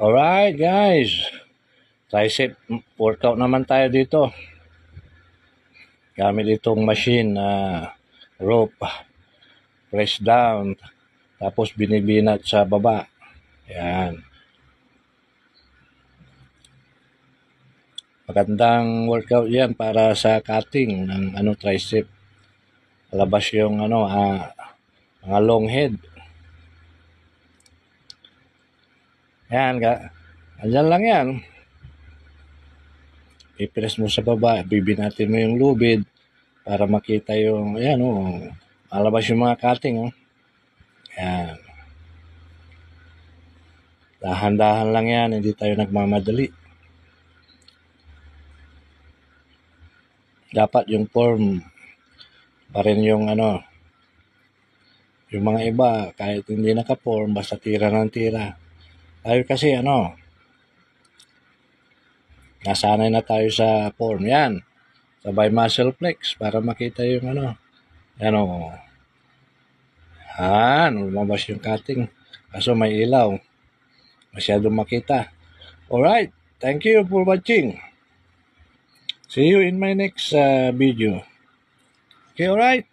Alright guys, tricep workout naman tayo dito. Gamit itong machine na rope, press down, tapos binibinat sa baba. Yan. Magandang workout yan para sa cutting ng tricep. Labas yung mga long head. Yan, andyan lang yan. I-press mo sa baba, bibinatin mo yung lubid para makita yung, malabas yung mga cutting. Yan. Dahan-dahan lang yan, hindi tayo nagmamadali. Dapat yung form pa rin yung yung mga iba, kahit hindi naka-form, basta tira ng tira. Tayo kasi nasanay na tayo sa form. Yan. Sabay muscle flex para makita yung lumabas yung cutting. Kaso may ilaw. Masyadong makita. Alright. Thank you for watching. See you in my next video. Okay, alright.